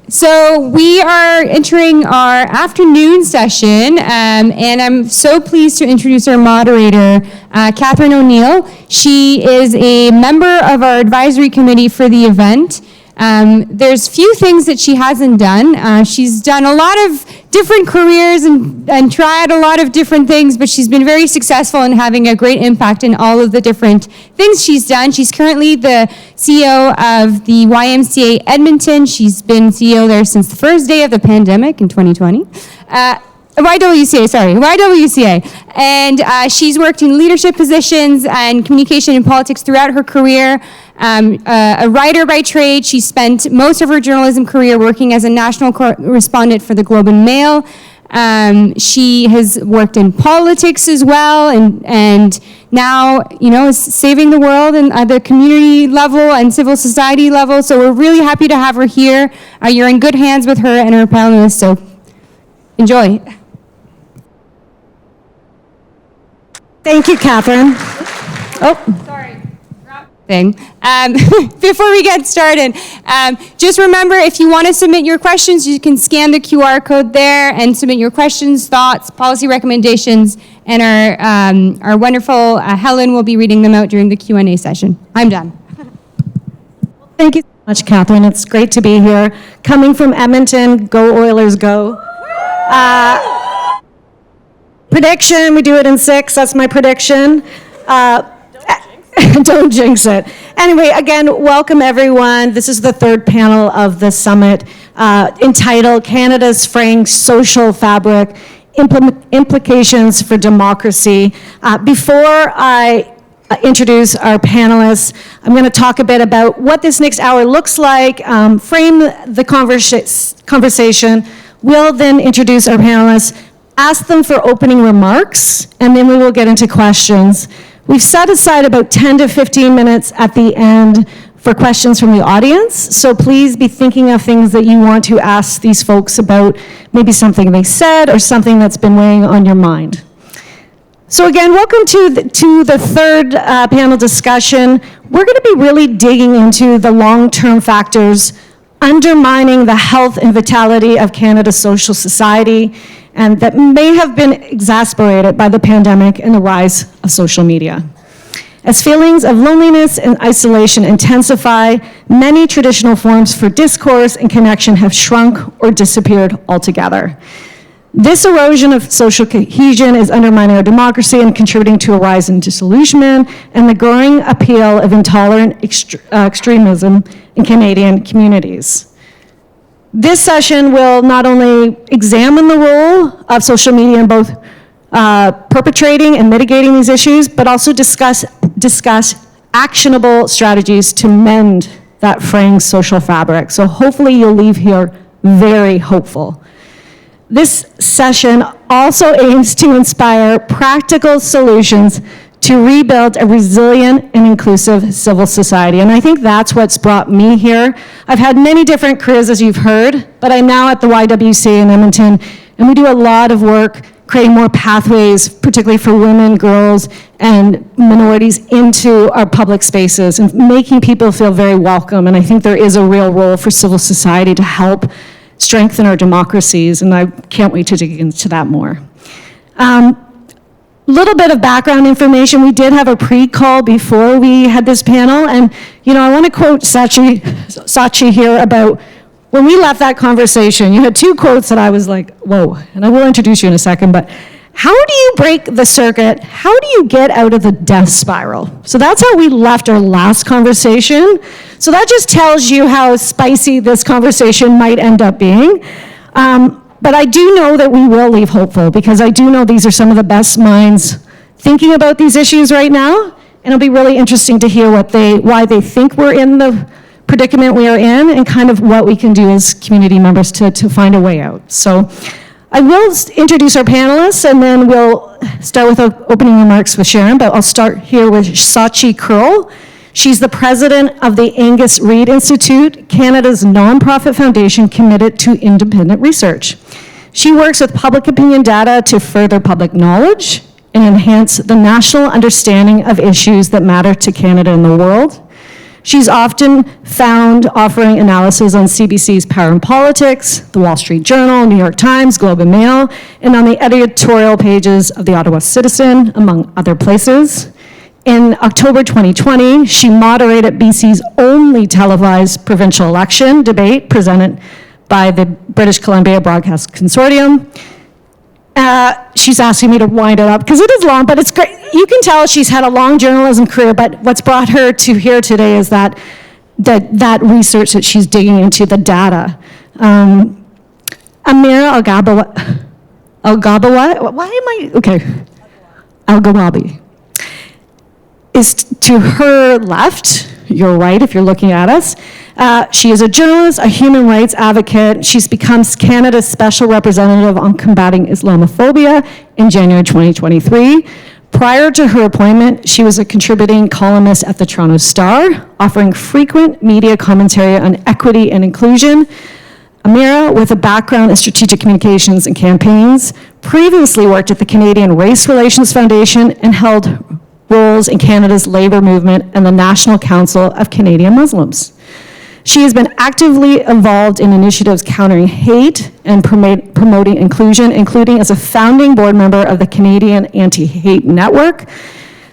So we are entering our afternoon session, and I'm so pleased to introduce our moderator, Katherine O'Neill. She is a member of our advisory committee for the event. There's few things that she hasn't done. She's done a lot of different careers and tried a lot of different things, but she's been very successful in having a great impact in all of the different things she's done. She's currently the CEO of the YWCA Edmonton. She's been CEO there since the first day of the pandemic in 2020. YWCA. And she's worked in leadership positions and communication and politics throughout her career. A writer by trade, she spent most of her journalism career working as a national correspondent for the Globe and Mail. She has worked in politics as well, and now, is saving the world at the community level and civil society level. So we're really happy to have her here. You're in good hands with her and her panelists, so enjoy. Thank you, Katherine. Oh, sorry. Before we get started, just remember, if you want to submit your questions, you can scan the QR code there and submit your questions, thoughts, policy recommendations, and our wonderful Helen will be reading them out during the Q&A session. I'm done. Thank you so much, Katherine. It's great to be here. Coming from Edmonton, go Oilers, go. Prediction, we do it in 6, that's my prediction. Don't jinx it. Anyway, again, welcome everyone. This is the third panel of the summit entitled Canada's Fraying Social Fabric, Implications for Democracy. Before I introduce our panelists, I'm going to talk a bit about what this next hour looks like, frame the conversation. We'll then introduce our panelists, ask them for opening remarks, and then we will get into questions. We've set aside about 10 to 15 minutes at the end for questions from the audience, so please be thinking of things that you want to ask these folks about, maybe something they said or something that's been weighing on your mind. So again, welcome to the third panel discussion. We're going to be really digging into the long-term factors undermining the health and vitality of Canada's social society, and that may have been exacerbated by the pandemic and the rise of social media. As feelings of loneliness and isolation intensify, many traditional forms for discourse and connection have shrunk or disappeared altogether. This erosion of social cohesion is undermining our democracy and contributing to a rise in disillusionment and the growing appeal of intolerant extremism in Canadian communities. This session will not only examine the role of social media in both perpetrating and mitigating these issues, but also discuss actionable strategies to mend that fraying social fabric. So hopefully you'll leave here very hopeful. This session also aims to inspire practical solutions to rebuild a resilient and inclusive civil society. And I think that's what's brought me here. I've had many different careers, as you've heard, but I'm now at the YWCA in Edmonton, and we do a lot of work creating more pathways, particularly for women, girls, and minorities into our public spaces and making people feel very welcome. And I think there is a real role for civil society to help strengthen our democracies, and I can't wait to dig into that more. Little bit of background information. We did have a pre-call before we had this panel, and I want to quote Shachi here about when we left that conversation. You had two quotes that I was like, whoa, and I will introduce you in a second, but how do you break the circuit? How do you get out of the death spiral? So that's how we left our last conversation. So that just tells you how spicy this conversation might end up being. But I do know that we will leave hopeful, because I do know these are some of the best minds thinking about these issues right now, and it'll be really interesting to hear why they think we're in the predicament we are in, and kind of what we can do as community members to find a way out. So I will introduce our panelists, and then we'll start with opening remarks with Sharon, but I'll start here with Shachi Kurl. She's the president of the Angus Reid Institute, Canada's nonprofit foundation committed to independent research. She works with public opinion data to further public knowledge and enhance the national understanding of issues that matter to Canada and the world. She's often found offering analysis on CBC's Power and Politics, The Wall Street Journal, New York Times, Globe and Mail, and on the editorial pages of the Ottawa Citizen, among other places. In October 2020, she moderated BC's only televised provincial election debate presented by the British Columbia Broadcast Consortium. She's asking me to wind it up because it is long, but it's great. You can tell she's had a long journalism career, but what's brought her to here today is that research that she's digging into, the data. Amira Elghawaby is to her left, your right if you're looking at us. She is a journalist, a human rights advocate. She's become Canada's Special Representative on Combating Islamophobia in January 2023. Prior to her appointment, she was a contributing columnist at the Toronto Star, offering frequent media commentary on equity and inclusion. Amira, with a background in strategic communications and campaigns, previously worked at the Canadian Race Relations Foundation and held roles in Canada's labor movement and the National Council of Canadian Muslims. She has been actively involved in initiatives countering hate and promoting inclusion, including as a founding board member of the Canadian Anti-Hate Network.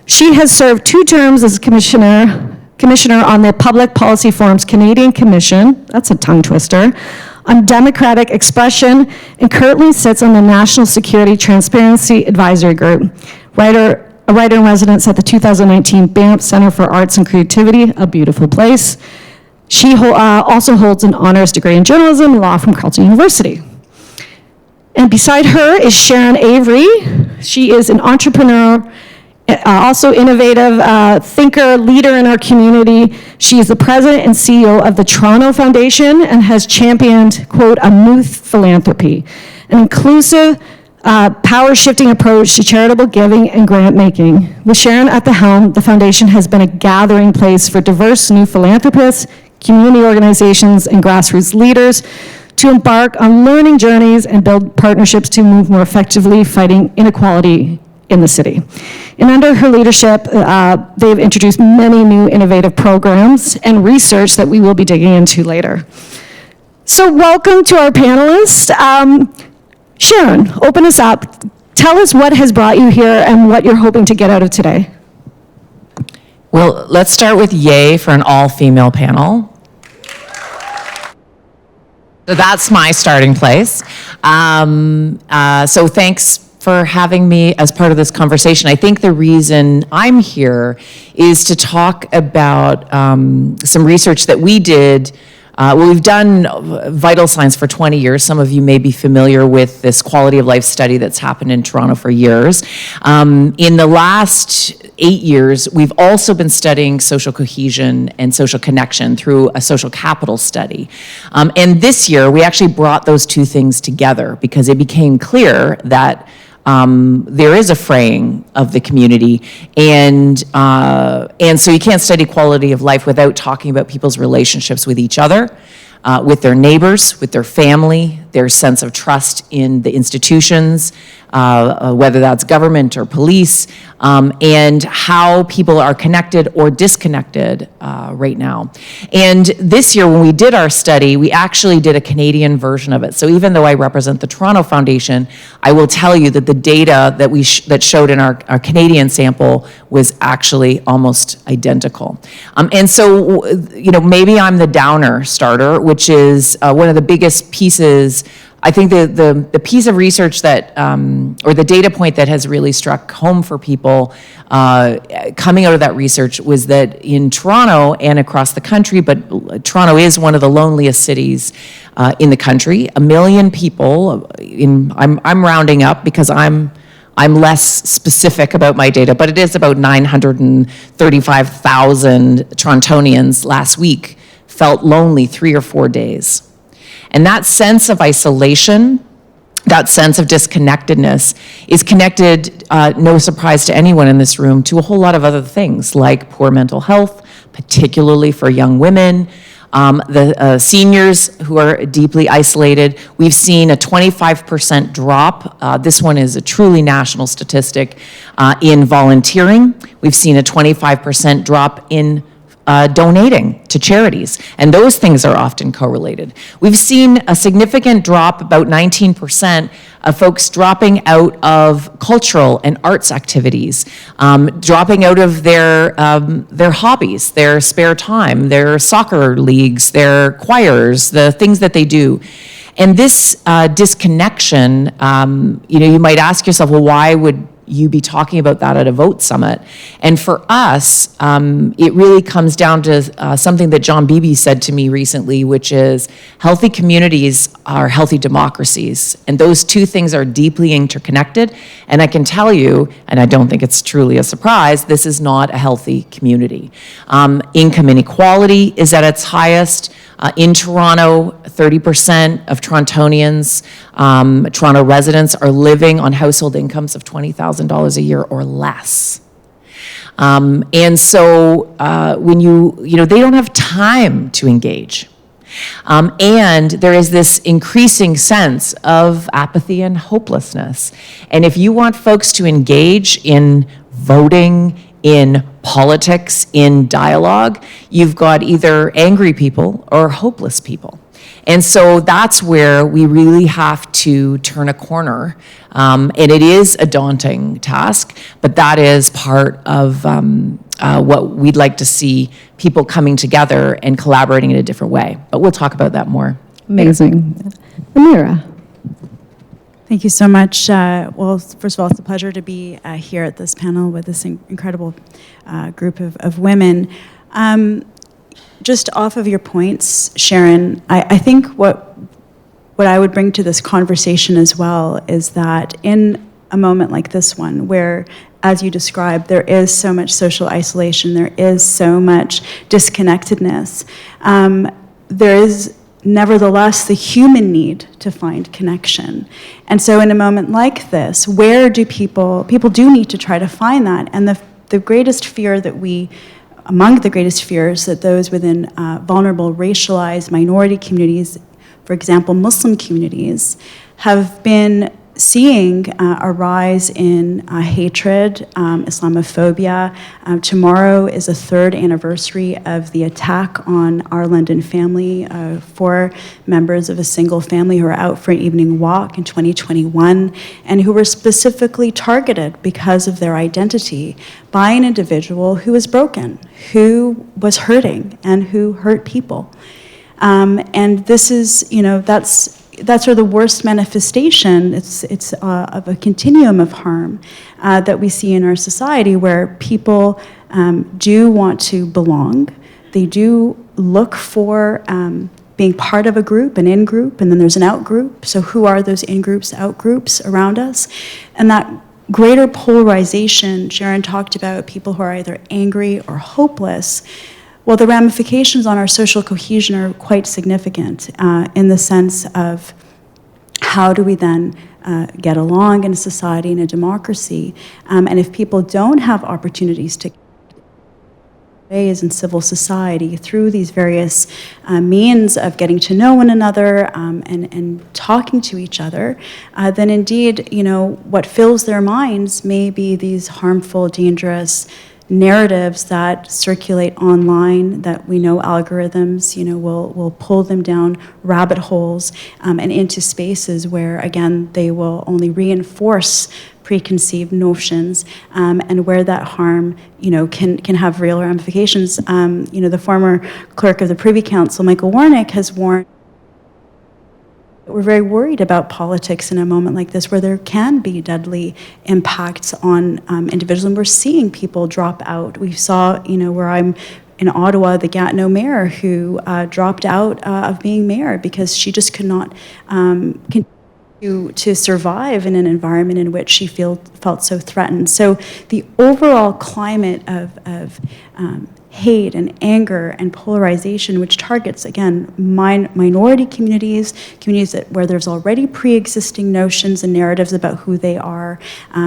She has served 2 terms as commissioner on the Public Policy Forum's Canadian Commission, that's a tongue twister, on democratic expression, and currently sits on the National Security Transparency Advisory Group. A writer in residence at the 2019 Banff Center for Arts and Creativity, a beautiful place. She also holds an honors degree in journalism and law from Carleton University. And beside her is Sharon Avery. She is an entrepreneur, also innovative thinker, leader in our community. She is the president and CEO of the Toronto Foundation and has championed, quote, a new philanthropy, an inclusive, power-shifting approach to charitable giving and grant-making. With Sharon at the helm, the foundation has been a gathering place for diverse new philanthropists, community organizations, and grassroots leaders to embark on learning journeys and build partnerships to move more effectively fighting inequality in the city. And under her leadership, they've introduced many new innovative programs and research that we will be digging into later. So welcome to our panelists. Sharon, open us up. Tell us what has brought you here and what you're hoping to get out of today. Well, let's start with yay for an all-female panel. So that's my starting place. So thanks for having me as part of this conversation. I think the reason I'm here is to talk about some research that we did. We've done vital signs for 20 years. Some of you may be familiar with this quality of life study that's happened in Toronto for years. In the last 8 years, we've also been studying social cohesion and social connection through a social capital study. And this year, we actually brought those 2 things together because it became clear that there is a fraying of the community, and so you can't study quality of life without talking about people's relationships with each other, with their neighbors, with their family, their sense of trust in the institutions, whether that's government or police, and how people are connected or disconnected right now. And this year, when we did our study, we actually did a Canadian version of it. So even though I represent the Toronto Foundation, I will tell you that the data that that showed in our Canadian sample was actually almost identical. And so, maybe I'm the downer starter, which is one of the biggest pieces. I think the piece of research that, or the data point that has really struck home for people coming out of that research was that in Toronto and across the country, but Toronto is one of the loneliest cities in the country. 1 million people, I'm rounding up because I'm less specific about my data, but it is about 935,000 Torontonians last week felt lonely 3 or 4 days. And that sense of isolation, that sense of disconnectedness is connected, no surprise to anyone in this room, to a whole lot of other things like poor mental health, particularly for young women, the seniors who are deeply isolated. We've seen a 25% drop. This one is a truly national statistic in volunteering. We've seen a 25% drop in donating to charities. And those things are often correlated. We've seen a significant drop, about 19%, of folks dropping out of cultural and arts activities, dropping out of their hobbies, their spare time, their soccer leagues, their choirs, the things that they do. And this disconnection, you might ask yourself, well, why would you be talking about that at a vote summit? And for us, it really comes down to something that John Beebe said to me recently, which is healthy communities are healthy democracies. And those two things are deeply interconnected. And I can tell you, and I don't think it's truly a surprise, this is not a healthy community. Income inequality is at its highest. In Toronto, 30% of Torontonians, Toronto residents, are living on household incomes of $20,000 a year or less. And so when they don't have time to engage. And there is this increasing sense of apathy and hopelessness. And if you want folks to engage in voting, in politics, in dialogue, you've got either angry people or hopeless people. And so that's where we really have to turn a corner. And it is a daunting task, but that is part of what we'd like to see, people coming together and collaborating in a different way. But we'll talk about that more. Amazing. Amira. Thank you so much. Well, first of all, it's a pleasure to be here at this panel with this incredible group of women. Just off of your points, Sharon, I think what I would bring to this conversation as well is that in a moment like this one, where, as you described, there is so much social isolation, there is so much disconnectedness, there is nevertheless the human need to find connection. And so in a moment like this, where do people do need to try to find that? And the greatest fear that among the greatest fears that those within vulnerable, racialized minority communities, for example, Muslim communities, have been seeing a rise in hatred, Islamophobia. Tomorrow is the 3rd anniversary of the attack on our London family. 4 members of a single family who were out for an evening walk in 2021 and who were specifically targeted because of their identity by an individual who was broken, who was hurting, and who hurt people. And this is, that's sort of the worst manifestation. It's of a continuum of harm that we see in our society, where people do want to belong. They do look for being part of a group, an in-group, and then there's an out-group. So who are those in-groups, out-groups around us? And that greater polarization, Sharon talked about people who are either angry or hopeless. Well, the ramifications on our social cohesion are quite significant in the sense of how do we then get along in a society, in a democracy, and if people don't have opportunities to ways in civil society through these various means of getting to know one another and talking to each other, then indeed, what fills their minds may be these harmful, dangerous narratives that circulate online, that we know algorithms, will pull them down rabbit holes and into spaces where, again, they will only reinforce preconceived notions, and where that harm, can have real ramifications. The former clerk of the Privy Council, Michael Warnick, has warned. We're very worried about politics in a moment like this, where there can be deadly impacts on individuals, and we're seeing people drop out. We saw, where I'm in Ottawa, the Gatineau mayor who dropped out of being mayor because she just could not continue to survive in an environment in which she felt so threatened. So the overall climate of hate and anger and polarization, which targets, again, minority communities where there's already pre-existing notions and narratives about who they are,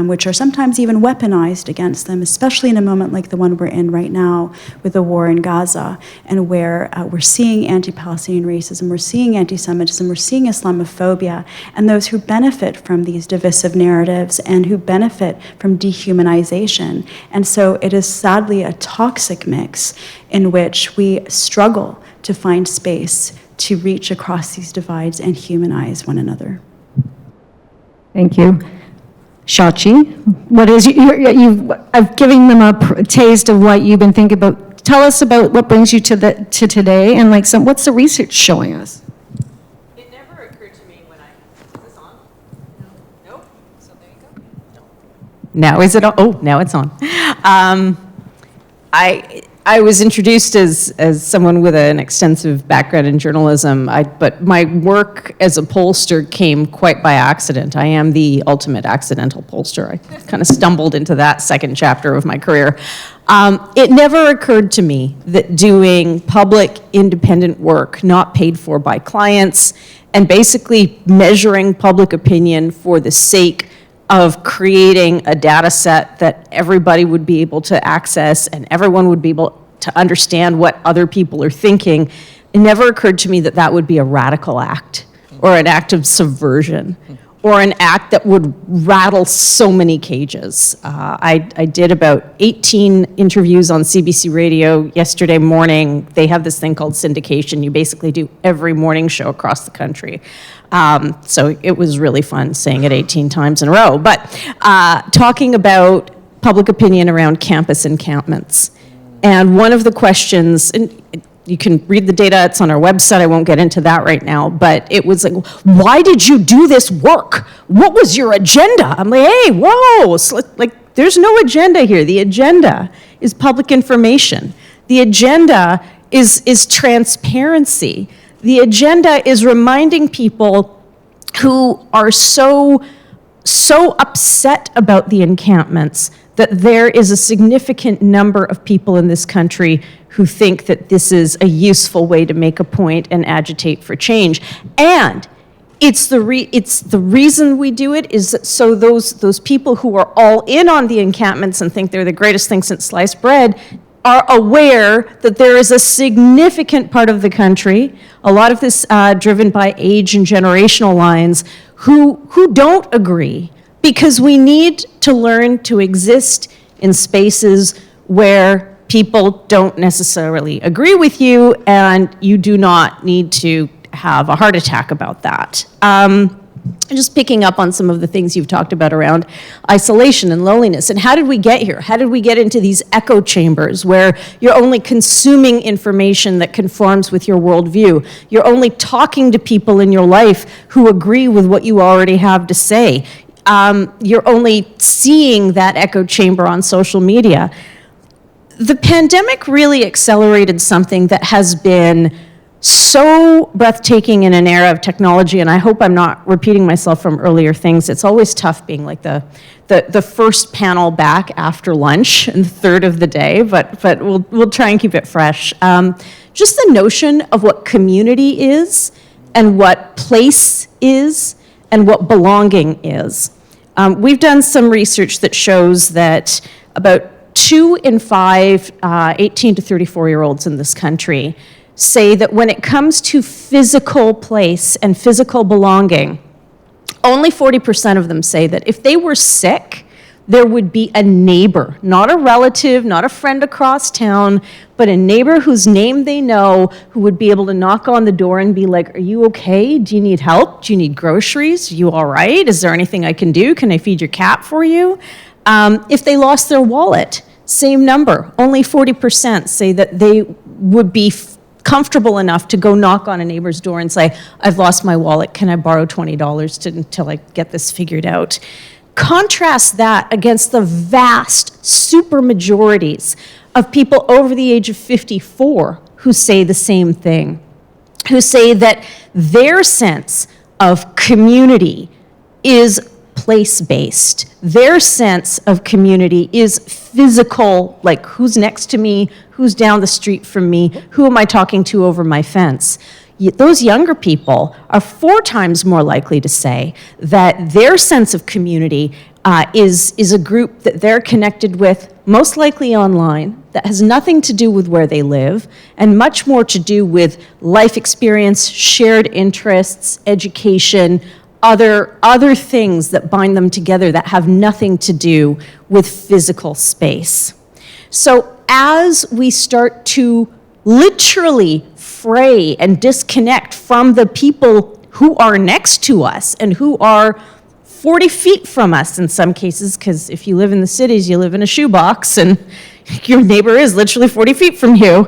which are sometimes even weaponized against them, especially in a moment like the one we're in right now with the war in Gaza, and where we're seeing anti-Palestinian racism, we're seeing anti-Semitism, we're seeing Islamophobia, and those who benefit from these divisive narratives and who benefit from dehumanization. And so it is sadly a toxic mix dynamics in which we struggle to find space to reach across these divides and humanize one another. Thank you. Shachi, what is I've given them a taste of what you've been thinking about. Tell us about what brings you to today, and like what's the research showing us? It never occurred to me when is this on? No. Nope. So there you go. No. Now is it on? Oh, now it's on. I was introduced as someone with an extensive background in journalism, but my work as a pollster came quite by accident. I am the ultimate accidental pollster. I kind of stumbled into that second chapter of my career. It never occurred to me that doing public, independent work, not paid for by clients, and basically measuring public opinion for the sake of creating a data set that everybody would be able to access and everyone would be able to understand what other people are thinking, it never occurred to me that that would be a radical act or an act of subversion or an act that would rattle so many cages. I did about 18 interviews on CBC Radio yesterday morning. They have this thing called syndication. You basically do every morning show across the country. So it was really fun saying it 18 times in a row. But talking about public opinion around campus encampments. And one of the questions, and you can read the data, it's on our website, I won't get into that right now, but it was like, why did you do this work? What was your agenda? I'm like, hey, whoa, so like there's no agenda here. The agenda is public information. The agenda is transparency. The agenda is reminding people who are so upset about the encampments that there is a significant number of people in this country who think that this is a useful way to make a point and agitate for change. And it's the reason we do it is that so those people who are all in on the encampments and think they're the greatest thing since sliced bread are aware that there is a significant part of the country, a lot of this driven by age and generational lines, who don't agree, because we need to learn to exist in spaces where people don't necessarily agree with you, and you do not need to have a heart attack about that. Just picking up on some of the things you've talked about around isolation and loneliness, and how did we get here? How did we get into these echo chambers where you're only consuming information that conforms with your worldview? You're only talking to people in your life who agree with what you already have to say. You're only seeing that echo chamber on social media. The pandemic really accelerated something that has been so breathtaking in an era of technology, and I hope I'm not repeating myself from earlier things. It's always tough being like the first panel back after lunch and the third of the day, but we'll try and keep it fresh. Just the notion of what community is and what place is and what belonging is. We've done some research that shows that about 2 in 5 18 to 34-year-olds in this country say that when it comes to physical place and physical belonging, only 40% of them say that if they were sick, there would be a neighbor, not a relative, not a friend across town, but a neighbor whose name they know, who would be able to knock on the door and be like, are you okay? Do you need help? Do you need groceries? Are you all right? Is there anything I can do? Can I feed your cat for you? If they lost their wallet, same number. Only 40% say that they would be comfortable enough to go knock on a neighbor's door and say, I've lost my wallet, can I borrow $20 until I get this figured out? Contrast that against the vast supermajorities of people over the age of 54 who say the same thing, who say that their sense of community is place-based. Their sense of community is physical, like who's next to me, who's down the street from me, who am I talking to over my fence. Those younger people are 4 times more likely to say that their sense of community is a group that they're connected with, most likely online, that has nothing to do with where they live, and much more to do with life experience, shared interests, education, other things that bind them together that have nothing to do with physical space. So as we start to literally fray and disconnect from the people who are next to us and who are 40 feet from us in some cases, because if you live in the cities, you live in a shoebox and your neighbor is literally 40 feet from you.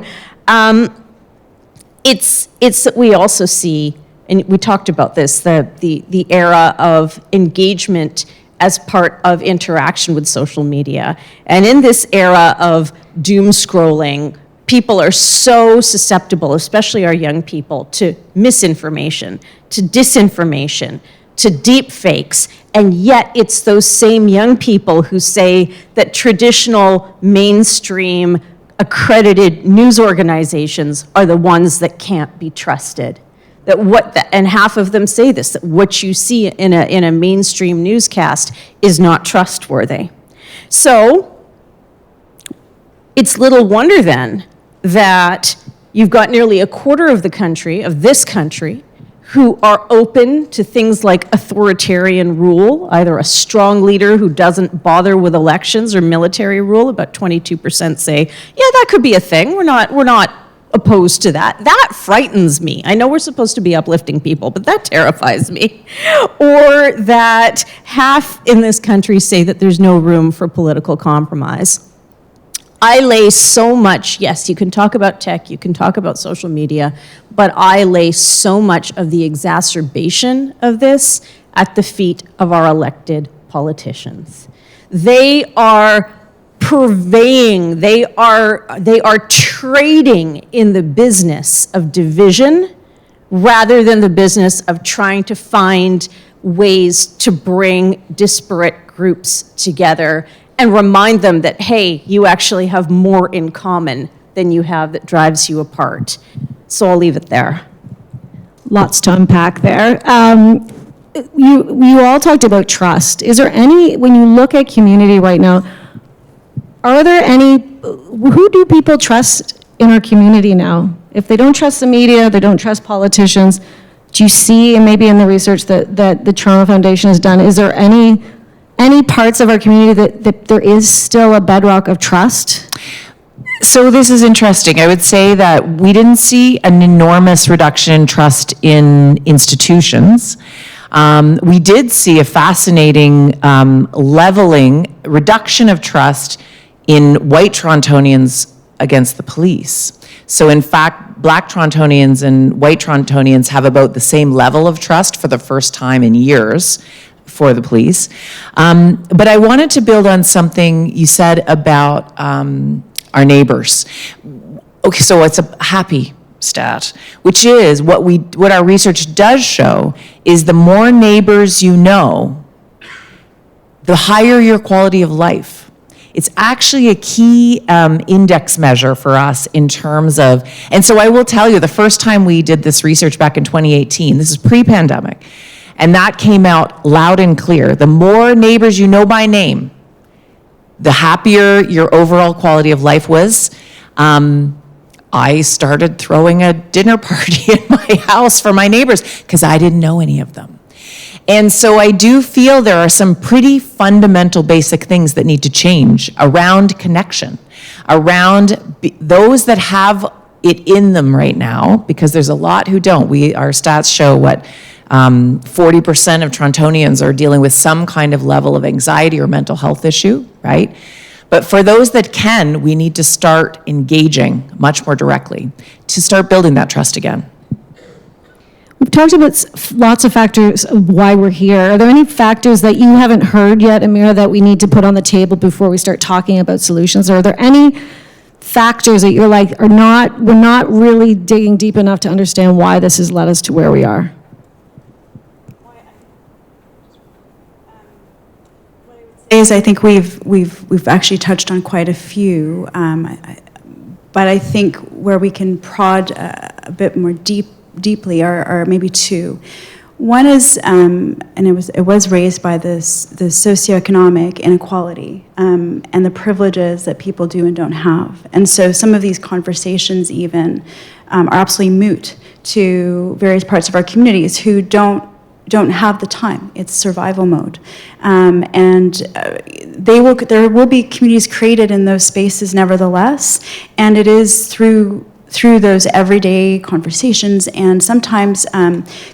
It's that we also see, and we talked about this, the era of engagement as part of interaction with social media. And in this era of doom scrolling, people are so susceptible, especially our young people, to misinformation, to disinformation, to deep fakes. And yet it's those same young people who say that traditional mainstream accredited news organizations are the ones that can't be trusted. And half of them say this, that what you see in a mainstream newscast is not trustworthy. So it's little wonder then that you've got nearly a quarter of the country, of this country, who are open to things like authoritarian rule, either a strong leader who doesn't bother with elections or military rule. About 22% say, yeah, that could be a thing. We're not opposed to that. That frightens me. I know we're supposed to be uplifting people, but that terrifies me. Or that half in this country say that there's no room for political compromise. I lay so much, yes, you can talk about tech, you can talk about social media, but I lay so much of the exacerbation of this at the feet of our elected politicians. They are purveying, they are trading in the business of division rather than the business of trying to find ways to bring disparate groups together and remind them that, hey, you actually have more in common than you have that drives you apart. So I'll leave it there. Lots to unpack there. You all talked about trust. Is there any, when you look at community right now, are there any, who do people trust in our community now? If they don't trust the media, they don't trust politicians, do you see, and maybe in the research that the Trauma Foundation has done, is there any parts of our community that there is still a bedrock of trust? So this is interesting. I would say that we didn't see an enormous reduction in trust in institutions. We did see a fascinating reduction of trust in white Torontonians against the police. So in fact, Black Torontonians and white Torontonians have about the same level of trust for the first time in years for the police. But I wanted to build on something you said about our neighbors. Okay, so it's a happy stat, which is what our research does show is the more neighbors you know, the higher your quality of life. It's actually a key index measure for us in terms of, and so I will tell you, the first time we did this research back in 2018, this is pre-pandemic, and that came out loud and clear. The more neighbors you know by name, the happier your overall quality of life was. I started throwing a dinner party at my house for my neighbors because I didn't know any of them. And so I do feel there are some pretty fundamental basic things that need to change around connection, around those that have it in them right now, because there's a lot who don't. Our stats show 40% of Torontonians are dealing with some kind of level of anxiety or mental health issue, right? But for those that can, we need to start engaging much more directly to start building that trust again. We've talked about lots of factors of why we're here. Are there any factors that you haven't heard yet, Amira, that we need to put on the table before we start talking about solutions? Are there any factors that you're like, we're not really digging deep enough to understand why this has led us to where we are? I think we've actually touched on quite a few, but I think where we can prod a bit more deeply are maybe two. One is, and it was raised by the socioeconomic inequality and the privileges that people do and don't have, and so some of these conversations even are absolutely moot to various parts of our communities who don't don't have the time. It's survival mode. There will be communities created in those spaces nevertheless, and it is through those everyday conversations and sometimes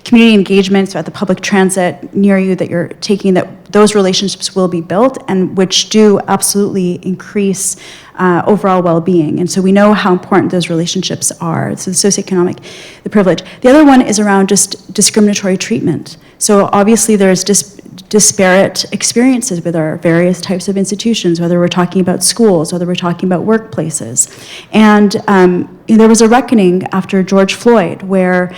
community engagements at the public transit near you that you're taking, that those relationships will be built, and which do absolutely increase overall well-being. And so we know how important those relationships are. So the socioeconomic, the privilege. The other one is around just discriminatory treatment. So obviously there's disparate experiences with our various types of institutions, whether we're talking about schools, whether we're talking about workplaces. And there was a reckoning after George Floyd where,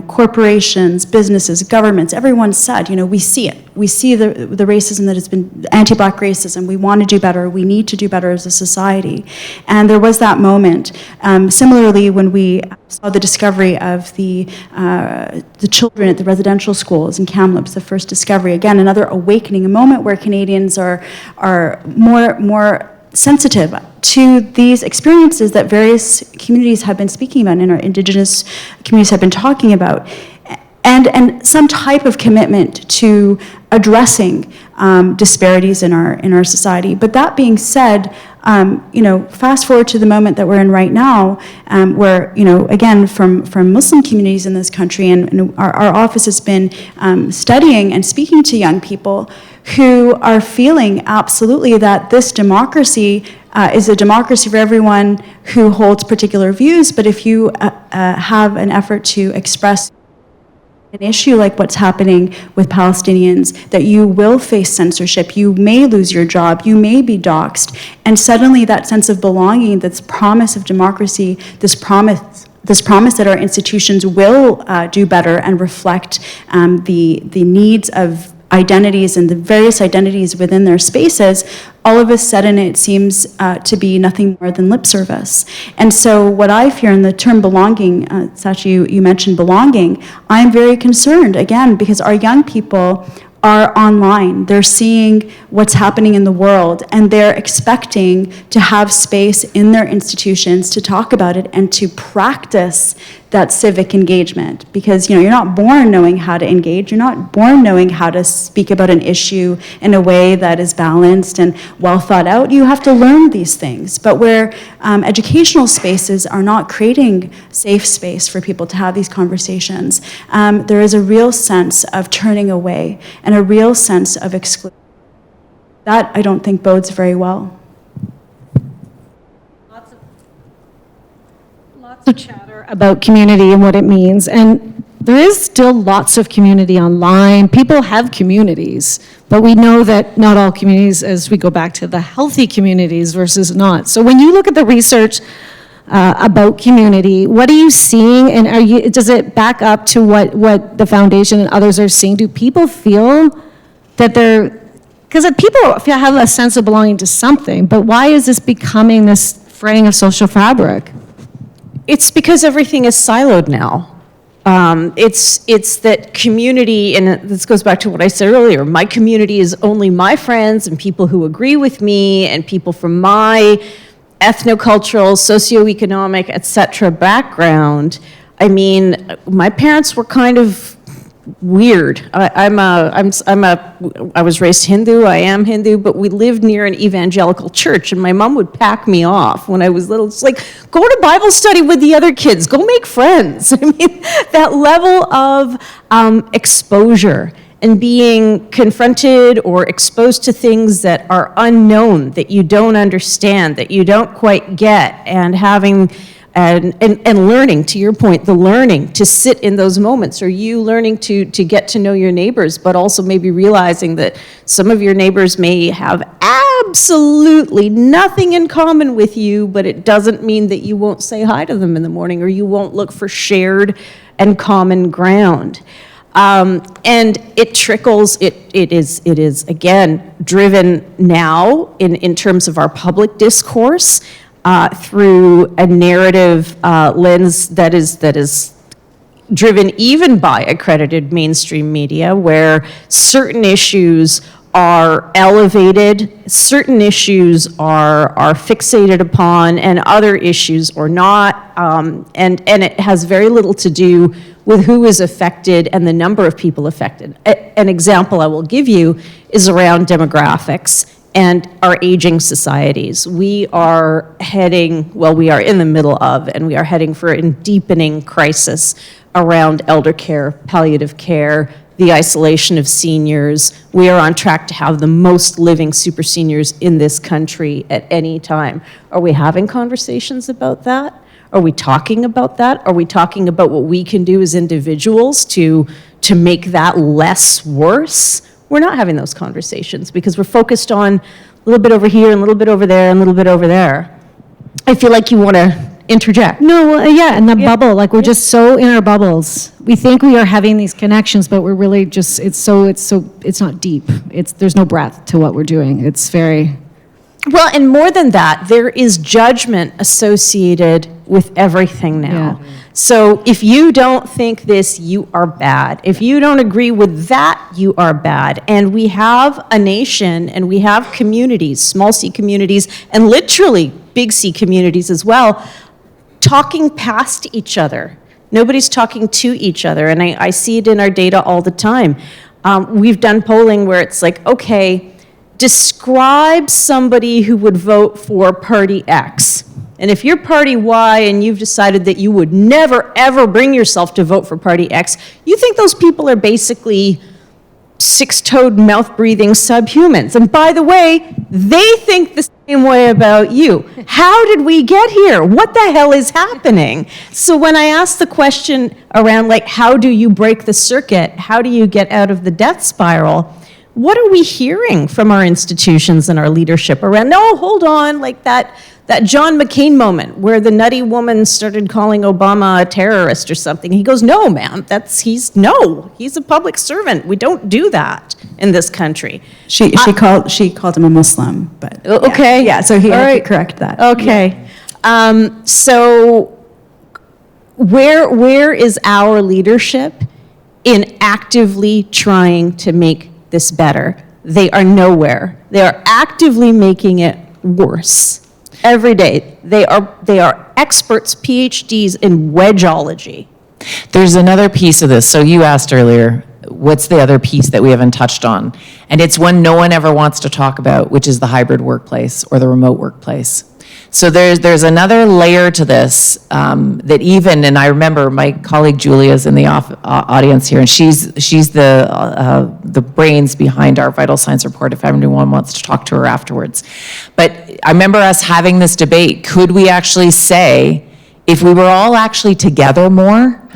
corporations, businesses, governments, everyone said, we see it. We see the racism that has been, anti-Black racism. We want to do better. We need to do better as a society. And there was that moment. Similarly, when we saw the discovery of the children at the residential schools in Kamloops, the first discovery, again, another awakening, a moment where Canadians are more sensitive to these experiences that various communities have been speaking about and our Indigenous communities have been talking about, and some type of commitment to addressing disparities in our society. But that being said, fast forward to the moment that we're in right now, where, again, from Muslim communities in this country, and our office has been studying and speaking to young people who are feeling absolutely that this democracy is a democracy for everyone who holds particular views, but if you have an effort to express an issue like what's happening with Palestinians, that you will face censorship, you may lose your job, you may be doxxed, and suddenly that sense of belonging, this promise of democracy, this promise that our institutions will do better and reflect the needs of identities and the various identities within their spaces, all of a sudden it seems to be nothing more than lip service. And so what I fear in the term belonging, Shachi, you mentioned belonging, I'm very concerned, again, because our young people are online. They're seeing what's happening in the world, and they're expecting to have space in their institutions to talk about it and to practice that civic engagement. Because you're not born knowing how to engage. You're not born knowing how to speak about an issue in a way that is balanced and well thought out. You have to learn these things. But where educational spaces are not creating safe space for people to have these conversations, there is a real sense of turning away and a real sense of exclusion. That, I don't think, bodes very well. Lots of chatter about community and what it means, and there is still lots of community online. People have communities, but we know that not all communities, as we go back to the healthy communities versus not. So when you look at the research about community, what are you seeing, and does it back up to what the foundation and others are seeing? Do people feel that because people have a sense of belonging to something, but why is this becoming this fraying of social fabric? It's because everything is siloed now. It's that community, and this goes back to what I said earlier, my community is only my friends and people who agree with me and people from my ethnocultural, socioeconomic, etc. background. I mean, my parents were kind of weird. I was raised Hindu, I am Hindu, but we lived near an evangelical church, and my mom would pack me off when I was little. It's like, go to Bible study with the other kids, go make friends. I mean, that level of exposure and being confronted or exposed to things that are unknown, that you don't understand, that you don't quite get, and having and learning, to your point, the learning to sit in those moments, or you learning to get to know your neighbors, but also maybe realizing that some of your neighbors may have absolutely nothing in common with you, but it doesn't mean that you won't say hi to them in the morning, or you won't look for shared and common ground. And it trickles, it is again driven now in terms of our public discourse through a narrative lens that is driven even by accredited mainstream media, where certain issues are elevated, certain issues are fixated upon, and other issues are not, and it has very little to do with who is affected and the number of people affected. An example I will give you is around demographics and our aging societies. We are heading, well, we are in the middle of, and we are heading for a deepening crisis around elder care, palliative care, the isolation of seniors. We are on track to have the most living super seniors in this country at any time. Are we having conversations about that? Are we talking about that? Are we talking about what we can do as individuals to make that less worse? We're not having those conversations because we're focused on a little bit over here and a little bit over there and a little bit over there. I feel like you want to interject. No, well, yeah, and the bubble, like we're just so in our bubbles. We think we are having these connections, but we're really just, it's not deep. There's no breadth to what we're doing. It's very... Well, and more than that, there is judgment associated with everything now. Yeah. So if you don't think this, you are bad. If you don't agree with that, you are bad. And we have a nation and we have communities, small c communities, and literally big C communities as well, talking past each other. Nobody's talking to each other. And I see it in our data all the time. We've done polling where it's like, okay, describe somebody who would vote for party X. And if you're party Y and you've decided that you would never, ever bring yourself to vote for party X, you think those people are basically six-toed, mouth-breathing subhumans. And by the way, they think the same way about you. How did we get here? What the hell is happening? So when I ask the question around, like, how do you break the circuit? How do you get out of the death spiral? What are we hearing from our institutions and our leadership around, no, hold on, like that John McCain moment where the nutty woman started calling Obama a terrorist or something. He goes, no, ma'am, he's a public servant. We don't do that in this country. She called him a Muslim, but okay. yeah, so he All had right. to correct that. Okay. So where is our leadership in actively trying to make this better? They are nowhere. They are actively making it worse every day. They are experts, PhDs in wedgeology. There's another piece of this. So you asked earlier, what's the other piece that we haven't touched on? And it's one no one ever wants to talk about, which is the hybrid workplace or the remote workplace. So there's another layer to this that even, and I remember my colleague Julia's in the audience here, and she's the brains behind our vital signs report if anyone wants to talk to her afterwards. But I remember us having this debate. Could we actually say, if we were all actually together more,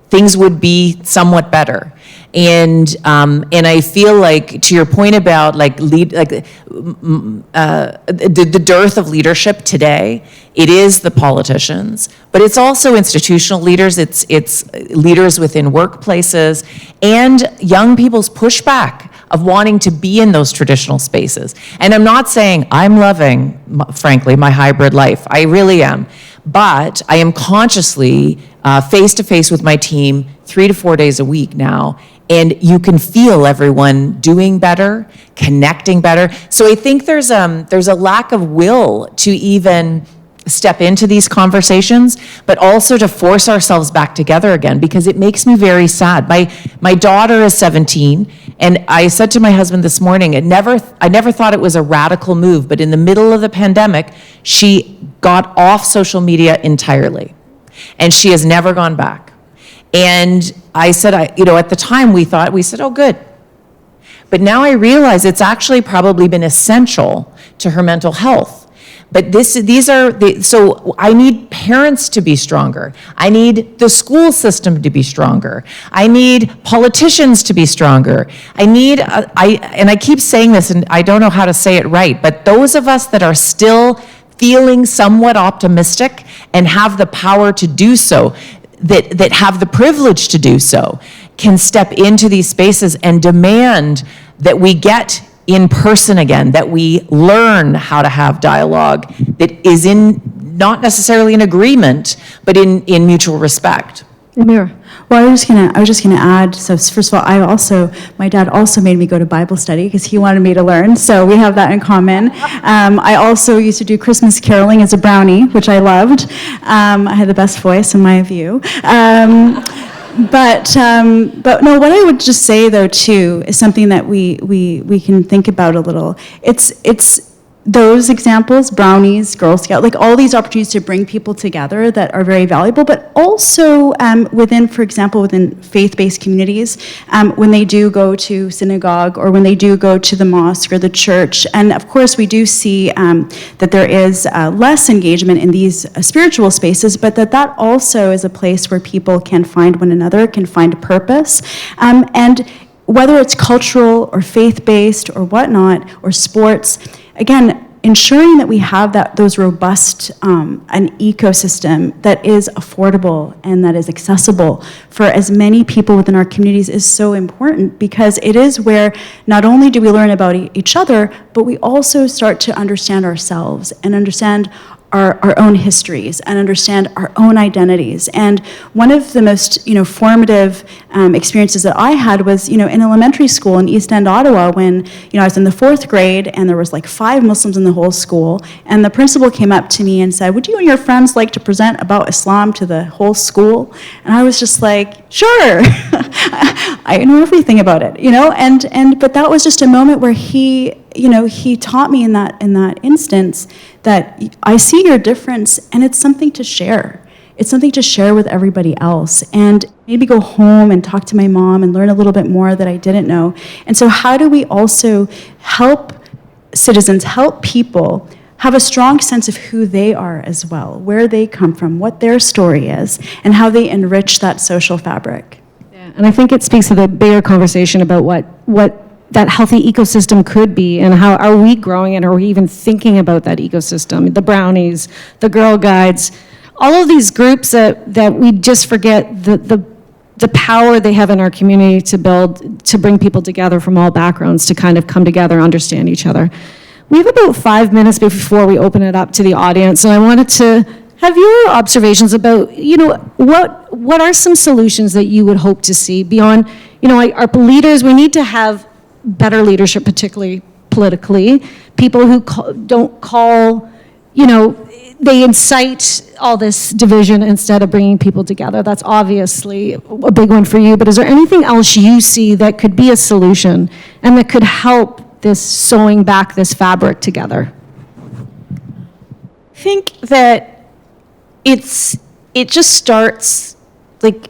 things would be somewhat better? And I feel like, to your point about the dearth of leadership today, it is the politicians, but it's also institutional leaders, it's leaders within workplaces, and young people's pushback of wanting to be in those traditional spaces. And I'm not saying I'm loving, frankly, my hybrid life. I really am. But I am consciously face-to-face with my team 3 to 4 days a week now, and you can feel everyone doing better, connecting better. So I think there's a lack of will to even step into these conversations, but also to force ourselves back together again, because it makes me very sad. My daughter is 17, and I said to my husband this morning, I never thought it was a radical move, but in the middle of the pandemic, she got off social media entirely, and she has never gone back. And I said, at the time we said, oh, good. But now I realize it's actually probably been essential to her mental health. But so I need parents to be stronger. I need the school system to be stronger. I need politicians to be stronger. And I keep saying this, and I don't know how to say it right, but those of us that are still feeling somewhat optimistic and have the power to do so, that have the privilege to do so, can step into these spaces and demand that we get in person again, that we learn how to have dialogue that is not necessarily in agreement, but in mutual respect. Amira. Well, I was just gonna add. So first of all, my dad also made me go to Bible study because he wanted me to learn. So we have that in common. I also used to do Christmas caroling as a brownie, which I loved. I had the best voice in my view. But no, what I would just say though too is something that we can think about a little. It's those examples, brownies, Girl Scout, like all these opportunities to bring people together that are very valuable, but also within, for example, within faith-based communities, when they do go to synagogue or when they do go to the mosque or the church. And of course, we do see that there is less engagement in these spiritual spaces, but that also is a place where people can find one another, can find purpose. And whether it's cultural or faith-based or whatnot, or sports, again, ensuring that we have those robust, an ecosystem that is affordable and that is accessible for as many people within our communities is so important, because it is where not only do we learn about each other, but we also start to understand ourselves and understand our own histories and understand our own identities. And one of the most formative experiences that I had was in elementary school in East End, Ottawa, when I was in the 4th grade and there was like 5 Muslims in the whole school, and the principal came up to me and said, "Would you and your friends like to present about Islam to the whole school?" And I was just like, "Sure." I know everything about it, but that was just a moment where he taught me in that instance that I see your difference and it's something to share. It's something to share with everybody else, and maybe go home and talk to my mom and learn a little bit more that I didn't know. And so how do we also help citizens, help people have a strong sense of who they are as well, where they come from, what their story is, and how they enrich that social fabric? And I think it speaks to the bigger conversation about what that healthy ecosystem could be, and how are we growing it, or are we even thinking about that ecosystem? The brownies, the Girl Guides, all of these groups that we just forget the power they have in our community to bring people together from all backgrounds to kind of come together, understand each other. We have about 5 minutes before we open it up to the audience, and I wanted to have your observations about, what are some solutions that you would hope to see beyond, our leaders. We need to have better leadership, particularly politically. People who don't call, they incite all this division instead of bringing people together. That's obviously a big one for you, but is there anything else you see that could be a solution and that could help this sewing back this fabric together? I think that it just starts like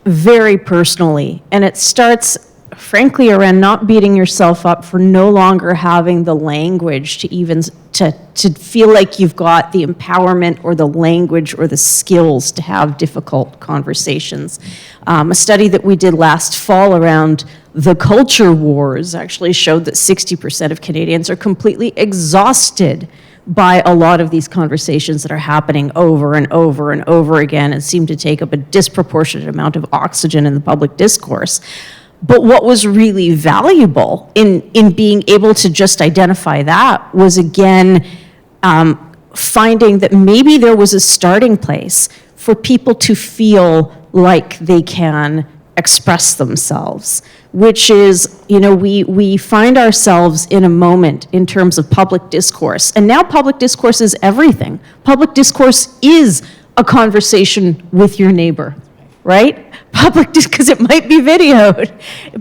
very personally, and it starts frankly around not beating yourself up for no longer having the language to feel like you've got the empowerment or the language or the skills to have difficult conversations. A study that we did last fall around the culture wars actually showed that 60% of Canadians are completely exhausted by a lot of these conversations that are happening over and over and over again and seem to take up a disproportionate amount of oxygen in the public discourse. But what was really valuable in being able to just identify that was, again, finding that maybe there was a starting place for people to feel like they can express themselves, which is, we find ourselves in a moment in terms of public discourse. And now public discourse is everything. Public discourse is a conversation with your neighbor, right? Because it might be videoed.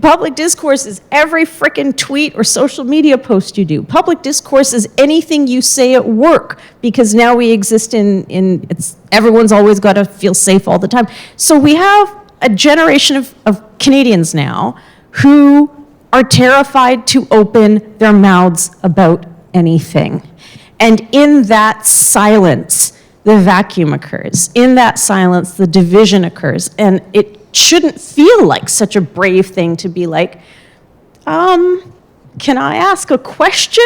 Public discourse is every frickin' tweet or social media post you do. Public discourse is anything you say at work, because now we exist everyone's always got to feel safe all the time. So we have a generation of Canadians now who are terrified to open their mouths about anything. And in that silence, the vacuum occurs. In that silence, the division occurs. And it shouldn't feel like such a brave thing to be like, can I ask a question?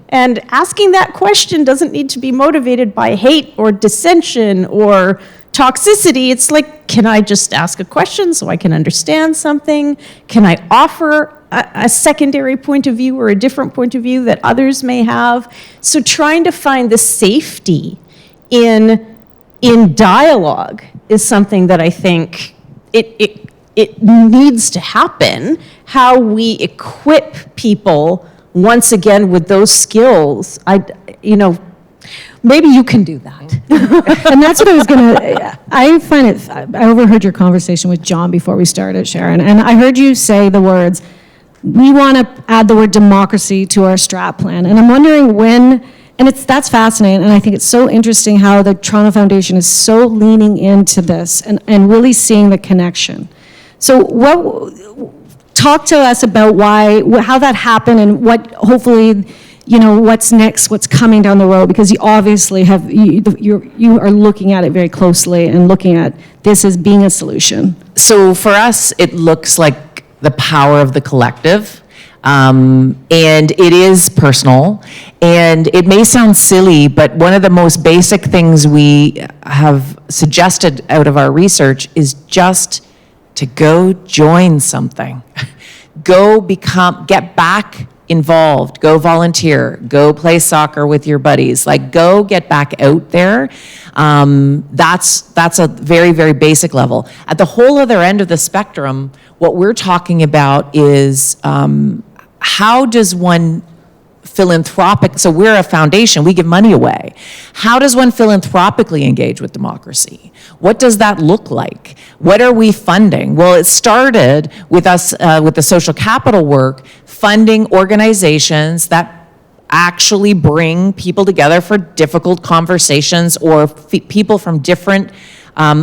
And asking that question doesn't need to be motivated by hate or dissension or toxicity. It's like, can I just ask a question so I can understand something? Can I offer a secondary point of view or a different point of view that others may have? So trying to find the safety in dialogue is something that I think it needs to happen. How we equip people once again with those skills. Maybe you can do that. And that's what I was gonna, I overheard your conversation with John before we started, Sharon, and I heard you say the words, we want to add the word democracy to our strat plan. And I'm wondering when, and that's fascinating, and I think it's so interesting how the Toronto Foundation is so leaning into this and really seeing the connection. So talk to us about how that happened and what, hopefully, what's next, what's coming down the road, because you obviously you are looking at it very closely and looking at this as being a solution. So for us, it looks like the power of the collective. And it is personal, and it may sound silly, but one of the most basic things we have suggested out of our research is just to go join something. Get back involved, go volunteer, go play soccer with your buddies, go get back out there. That's a very, very basic level. At the whole other end of the spectrum, what we're talking about is how does one so we're a foundation, we give money away. How does one philanthropically engage with democracy? What does that look like? What are we funding? Well, it started with us, with the social capital work, funding organizations that actually bring people together for difficult conversations, or people from different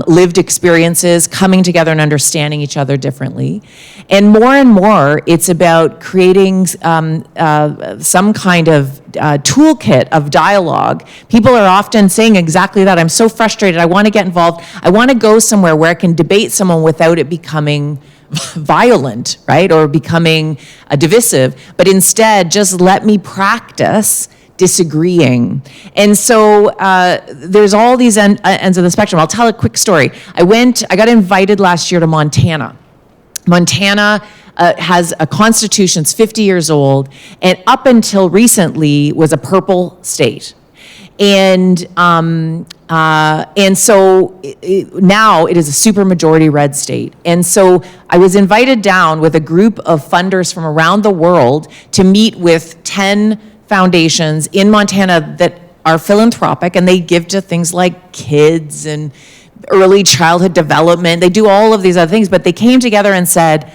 lived experiences coming together and understanding each other differently. And more, it's about creating some kind of toolkit of dialogue. People are often saying exactly that. I'm so frustrated. I want to get involved. I want to go somewhere where I can debate someone without it becoming violent, right? Or becoming divisive. But instead, just let me practice disagreeing. And so there's all these ends of the spectrum. I'll tell a quick story. I got invited last year to Montana. Montana has a constitution, it's 50 years old, and up until recently was a purple state. And so now it is a supermajority red state. And so I was invited down with a group of funders from around the world to meet with 10 foundations in Montana that are philanthropic, and they give to things like kids and early childhood development. They do all of these other things, but they came together and said,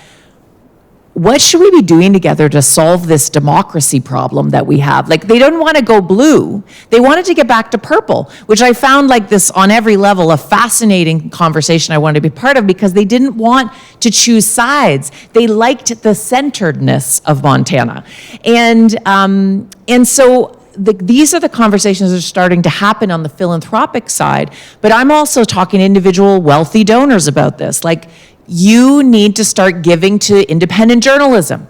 what should we be doing together to solve this democracy problem that we have? They didn't want to go blue. They wanted to get back to purple, which I found this on every level a fascinating conversation I wanted to be part of, because they didn't want to choose sides. They liked the centeredness of Montana. And so these are the conversations that are starting to happen on the philanthropic side, but I'm also talking to individual wealthy donors about this. You need to start giving to independent journalism.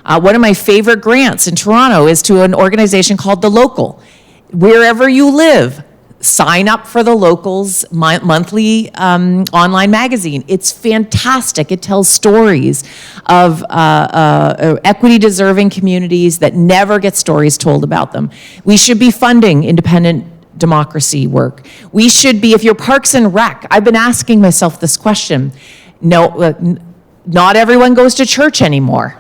One of my favorite grants in Toronto is to an organization called The Local. Wherever you live, sign up for The Local's monthly online magazine. It's fantastic. It tells stories of equity-deserving communities that never get stories told about them. We should be funding independent democracy work. We should be, if you're Parks and Rec, I've been asking myself this question. No, not everyone goes to church anymore.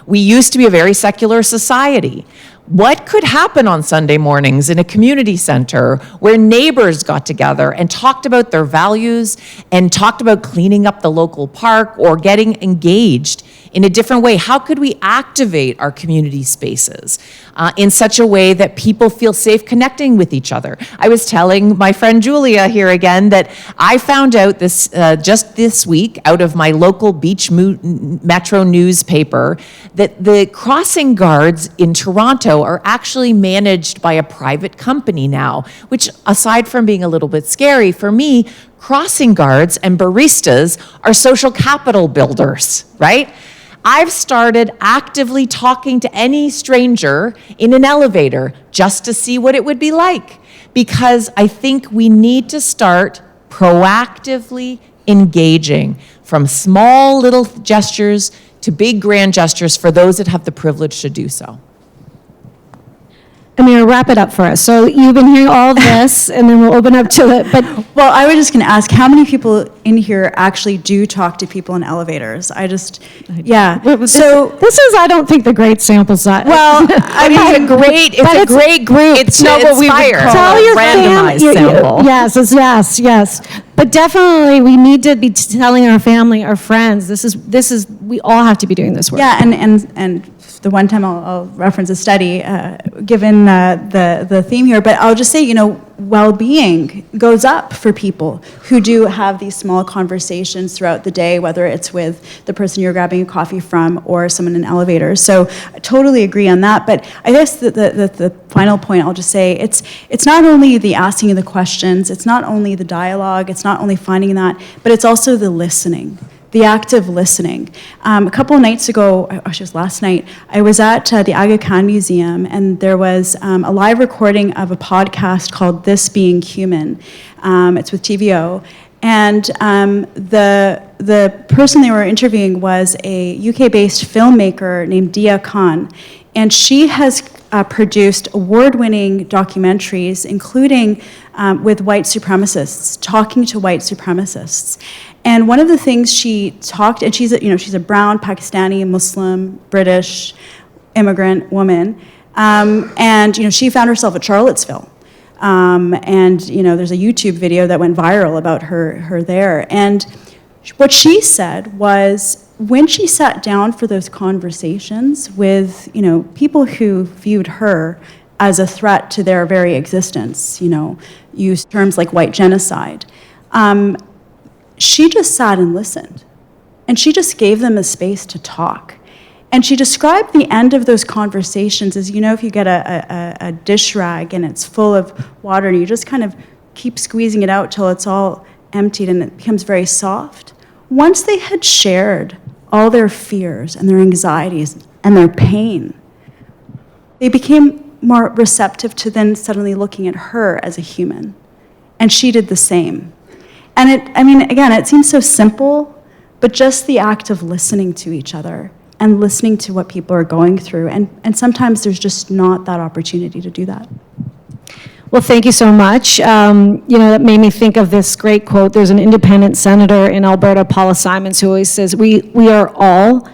We used to be a very secular society. What could happen on Sunday mornings in a community center where neighbors got together and talked about their values and talked about cleaning up the local park or getting engaged in a different way? How could we activate our community spaces in such a way that people feel safe connecting with each other? I was telling my friend Julia here again that I found out this just this week out of my local Beach Metro newspaper that the crossing guards in Toronto are actually managed by a private company now, which, aside from being a little bit scary for me, crossing guards and baristas are social capital builders, right? I've started actively talking to any stranger in an elevator just to see what it would be like, because I think we need to start proactively engaging, from small little gestures to big grand gestures for those that have the privilege to do so. Amira, wrap it up for us. So you've been hearing all of this, and then we'll open up to it. But Well, I was just going to ask, how many people in here actually do talk to people in elevators? Yeah. So this is, I don't think, the great sample size. Well, I mean, it's a great group. It's not what we would inspire. call Tell your randomized sample. Yes. But definitely, we need to be telling our family, our friends, this is, we all have to be doing this work. Yeah, and the one time I'll reference a study, given the theme here, but I'll just say, well-being goes up for people who do have these small conversations throughout the day, whether it's with the person you're grabbing a coffee from or someone in an elevator. So I totally agree on that. But I guess the final point I'll just say, it's not only the asking of the questions, it's not only the dialogue, it's not only finding that, but it's also the listening. The active listening. A couple of nights ago, actually it was last night, I was at the Aga Khan Museum, and there was a live recording of a podcast called This Being Human. It's with TVO. And the person they were interviewing was a UK-based filmmaker named Dia Khan. And she has produced award-winning documentaries, including with white supremacists, talking to white supremacists. And one of the things she talked, and she's a brown Pakistani, Muslim, British immigrant woman, and she found herself at Charlottesville. And there's a YouTube video that went viral about her there. And what she said was, when she sat down for those conversations with people who viewed her as a threat to their very existence, used terms like white genocide, she just sat and listened. And she just gave them a space to talk. And she described the end of those conversations as, if you get a dish rag and it's full of water and you just kind of keep squeezing it out till it's all emptied and it becomes very soft. Once they had shared all their fears and their anxieties and their pain, they became more receptive to then suddenly looking at her as a human. And she did the same. And it seems so simple, but just the act of listening to each other and listening to what people are going through. And sometimes there's just not that opportunity to do that. Well, thank you so much. That made me think of this great quote. There's an independent senator in Alberta, Paula Simons, who always says, we are all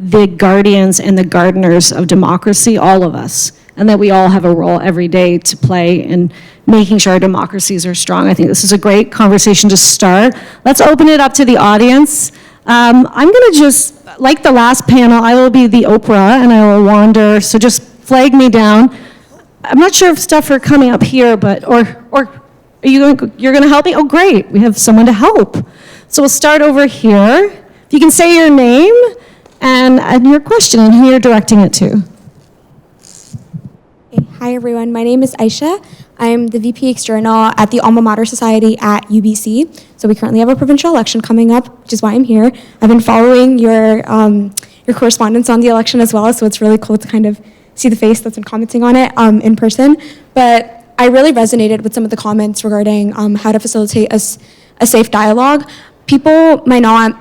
the guardians and the gardeners of democracy, all of us, and that we all have a role every day to play in making sure our democracies are strong. I think this is a great conversation to start. Let's open it up to the audience. I'm going to just, like the last panel, I will be the Oprah, and I will wander, so just flag me down. I'm not sure if stuff are coming up here, but, or are you're going to help me? Oh, great, we have someone to help. So we'll start over here. If you can say your name and your question and who you're directing it to. Hi everyone, my name is Aisha. I'm the VP External at the Alma Mater Society at UBC. So we currently have a provincial election coming up, which is why I'm here. I've been following your correspondence on the election as well, so it's really cool to kind of see the face that's been commenting on it in person. But I really resonated with some of the comments regarding how to facilitate a safe dialogue. People might not,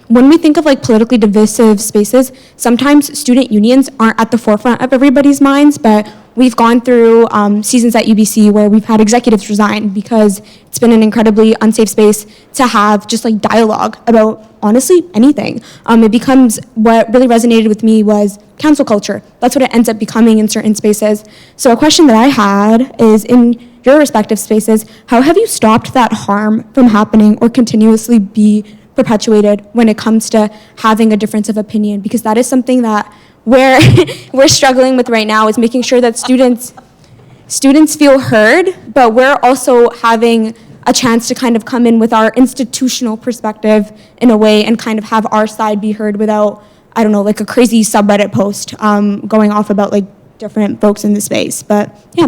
when we think of politically divisive spaces, sometimes student unions aren't at the forefront of everybody's minds, but we've gone through seasons at UBC where we've had executives resign because it's been an incredibly unsafe space to have just dialogue about honestly anything. It becomes, what really resonated with me was cancel culture. That's what it ends up becoming in certain spaces. So a question that I had is, in your respective spaces, how have you stopped that harm from happening or continuously be perpetuated when it comes to having a difference of opinion? Because that is something that we're struggling with right now, is making sure that students feel heard, but we're also having a chance to kind of come in with our institutional perspective in a way and kind of have our side be heard without, I don't know, a crazy subreddit post going off about different folks in the space. But yeah.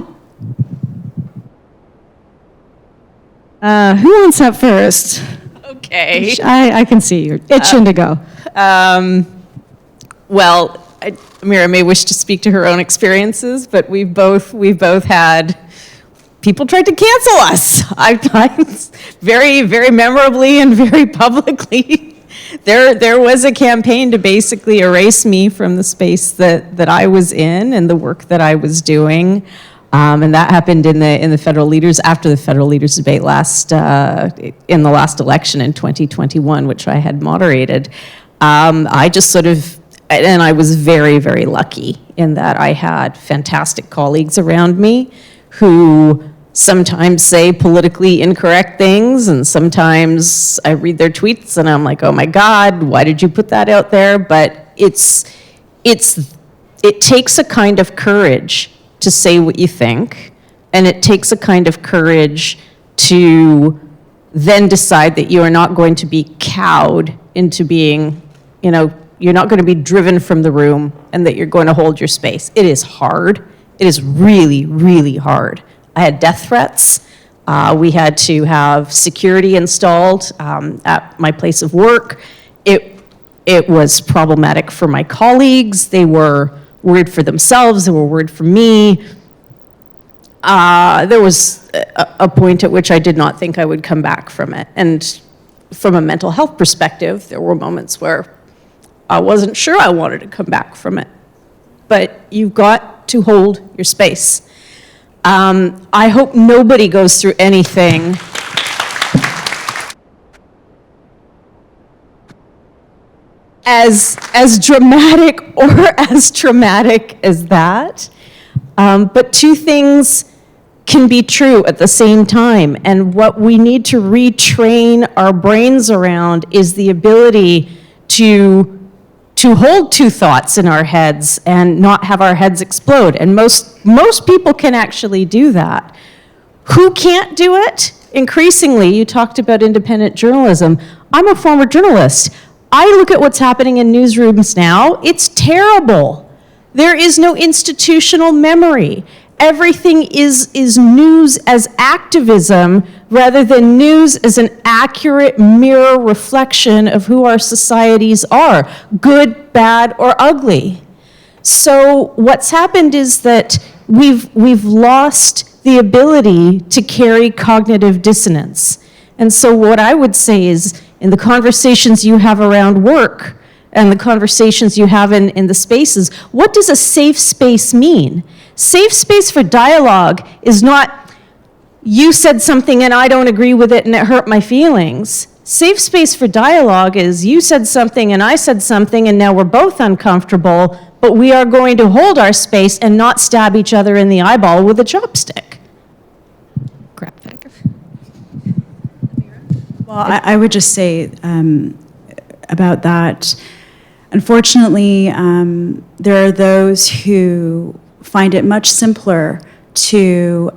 Who wants that first? Okay. I can see you're itching to go. Well, Amira may wish to speak to her own experiences, but we've both had people tried to cancel us. Very, very memorably and very publicly. There was a campaign to basically erase me from the space that I was in and the work that I was doing. And that happened in the federal leaders, after the federal leaders debate in the last election in 2021, which I had moderated. I just sort of, and I was very, very lucky in that I had fantastic colleagues around me who sometimes say politically incorrect things, and sometimes I read their tweets and I'm like, oh my God, why did you put that out there? But it takes a kind of courage to say what you think, and it takes a kind of courage to then decide that you are not going to be cowed into being, you're not going to be driven from the room, and that you're going to hold your space. It is hard. It is really, really hard. I had death threats. We had to have security installed at my place of work. It was problematic for my colleagues. They were worried for themselves. They were worried for me. There was a point at which I did not think I would come back from it. And from a mental health perspective, there were moments where I wasn't sure I wanted to come back from it. But you've got to hold your space. I hope nobody goes through anything as dramatic or as traumatic as that. But two things can be true at the same time. And what we need to retrain our brains around is the ability to hold two thoughts in our heads and not have our heads explode. And most people can actually do that. Who can't do it? Increasingly, you talked about independent journalism. I'm a former journalist. I look at what's happening in newsrooms now. It's terrible. There is no institutional memory. Everything is news as activism rather than news as an accurate mirror reflection of who our societies are, good, bad, or ugly. So what's happened is that we've lost the ability to carry cognitive dissonance. And so what I would say is, in the conversations you have around work and the conversations you have in the spaces, what does a safe space mean? Safe space for dialogue is not, you said something and I don't agree with it and it hurt my feelings. Safe space for dialogue is, you said something and I said something and now we're both uncomfortable, but we are going to hold our space and not stab each other in the eyeball with a chopstick. Graphic. Well, I would just say about that, unfortunately, there are those who find it much simpler to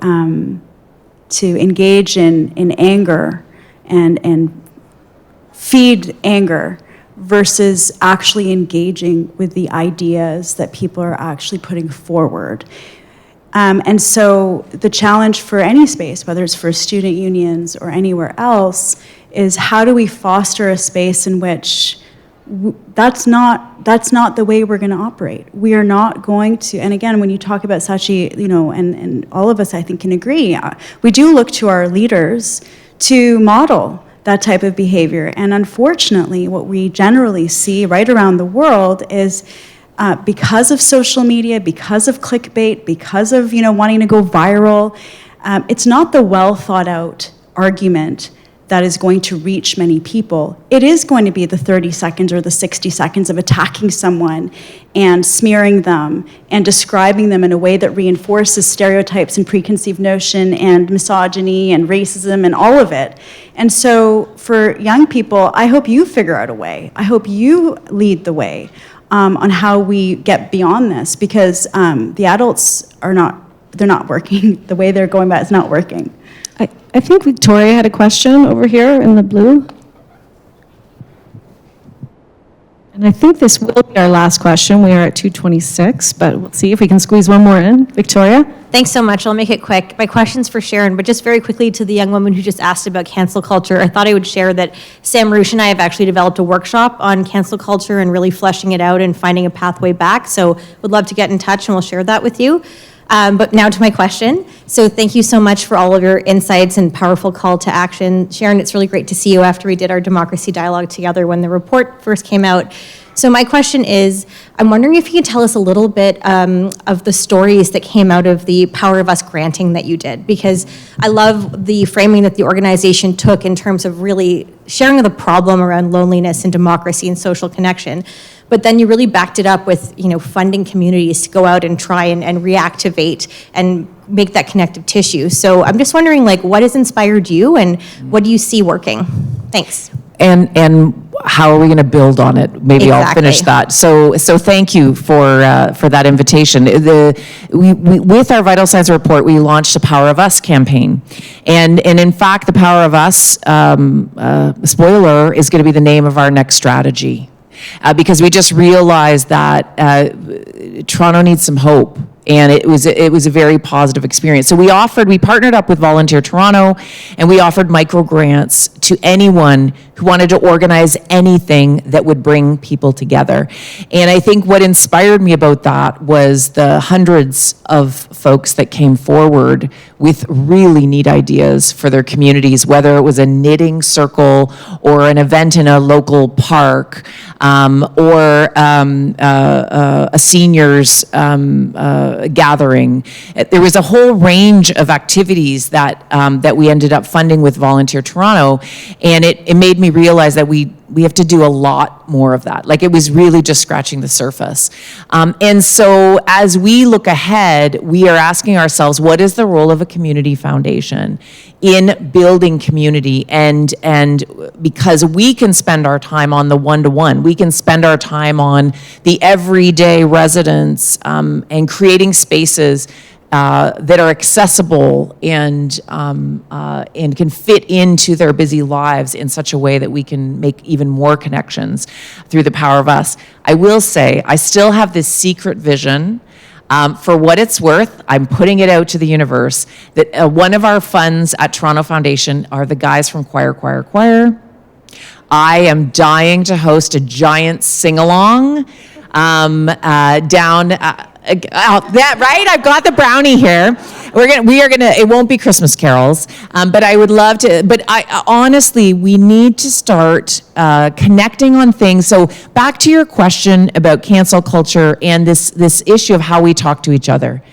engage in anger and feed anger versus actually engaging with the ideas that people are actually putting forward. And so the challenge for any space, whether it's for student unions or anywhere else, is how do we foster a space in which that's not the way we're going to operate. We are not going to, and again, when you talk about Shachi, and all of us, I think, can agree, we do look to our leaders to model that type of behavior. And unfortunately, what we generally see right around the world is because of social media, because of clickbait, because of wanting to go viral, it's not the well thought out argument that is going to reach many people. It is going to be the 30 seconds or the 60 seconds of attacking someone and smearing them and describing them in a way that reinforces stereotypes and preconceived notion and misogyny and racism and all of it. And so for young people, I hope you figure out a way. I hope you lead the way on how we get beyond this, because the adults they're not working. The way they're going about it's not working. I think Victoria had a question over here in the blue. And I think this will be our last question. We are at 2:26, but we'll see if we can squeeze one more in. Victoria? Thanks so much. I'll make it quick. My question's for Sharon, but just very quickly to the young woman who just asked about cancel culture, I thought I would share that Sam Roosh and I have actually developed a workshop on cancel culture and really fleshing it out and finding a pathway back. So would love to get in touch and we'll share that with you. But now to my question. So thank you so much for all of your insights and powerful call to action. Sharon, it's really great to see you after we did our democracy dialogue together when the report first came out. So my question is, I'm wondering if you can tell us a little bit of the stories that came out of the Power of Us granting that you did, because I love the framing that the organization took in terms of really sharing the problem around loneliness and democracy and social connection. But then you really backed it up with, funding communities to go out and try and reactivate and make that connective tissue. So I'm just wondering, what has inspired you and what do you see working? Thanks. And how are we going to build on it? Maybe I'll finish that. So thank you for that invitation. We with our Vital Signs report, we launched a Power of Us campaign, and in fact, the Power of Us spoiler is going to be the name of our next strategy, because we just realized that Toronto needs some hope. And it was a very positive experience. So we partnered up with Volunteer Toronto, and we offered micro grants to anyone who wanted to organize anything that would bring people together. And I think what inspired me about that was the hundreds of folks that came forward with really neat ideas for their communities, whether it was a knitting circle or an event in a local park, or a seniors gathering. There was a whole range of activities that we ended up funding with Volunteer Toronto, and it made me realize that we have to do a lot more of that. It was really just scratching the surface. And so as we look ahead, we are asking ourselves, what is the role of a community foundation in building community? And because we can spend our time on the one-to-one, we can spend our time on the everyday residents, and creating spaces that are accessible and can fit into their busy lives in such a way that we can make even more connections through the Power of Us. I will say, I still have this secret vision. For what it's worth, I'm putting it out to the universe, that one of our funds at Toronto Foundation are the guys from Choir. I am dying to host a giant sing-along down... that right? I've got the brownie here. We are gonna. It won't be Christmas carols, but I would love to. But honestly, we need to start connecting on things. So back to your question about cancel culture and this issue of how we talk to each other.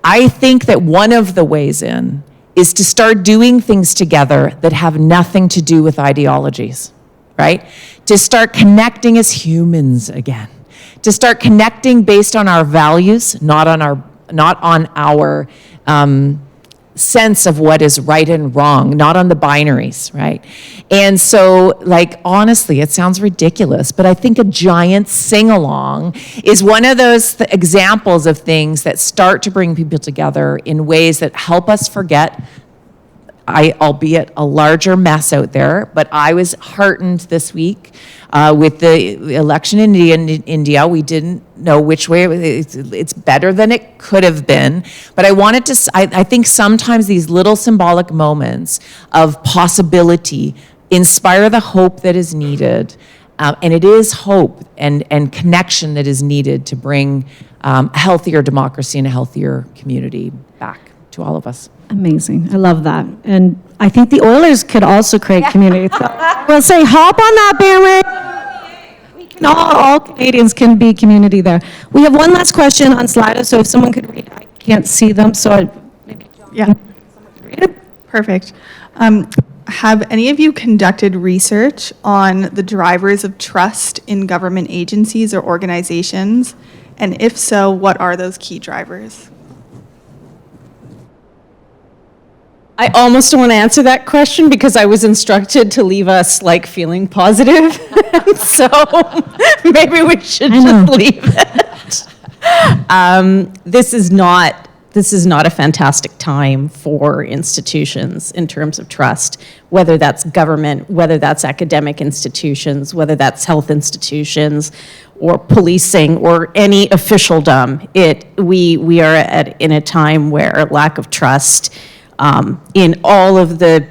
I think that one of the ways in is to start doing things together that have nothing to do with ideologies, right? To start connecting as humans again. To start connecting based on our values, not on our sense of what is right and wrong, not on the binaries, right? And so, honestly, it sounds ridiculous, but I think a giant sing-along is one of those examples of things that start to bring people together in ways that help us forget, albeit a larger mess out there, but I was heartened this week with the election in India. We didn't know which way. It's better than it could have been. But I think sometimes these little symbolic moments of possibility inspire the hope that is needed. And it is hope and connection that is needed to bring a healthier democracy and a healthier community back to all of us. Amazing. I love that. And I think the Oilers could also create community. So we'll say, hop on that bandwagon. We can all Canadians can be community there. We have one last question on Slido, so if someone could read, I can't see them, so maybe yeah. Read it. Perfect. Have any of you conducted research on the drivers of trust in government agencies or organizations? And if so, what are those key drivers? I almost don't want to answer that question because I was instructed to leave us feeling positive. So maybe we should just leave it. This is not a fantastic time for institutions in terms of trust, whether that's government, whether that's academic institutions, whether that's health institutions, or policing, or any officialdom. We are in a time where lack of trust in all of the,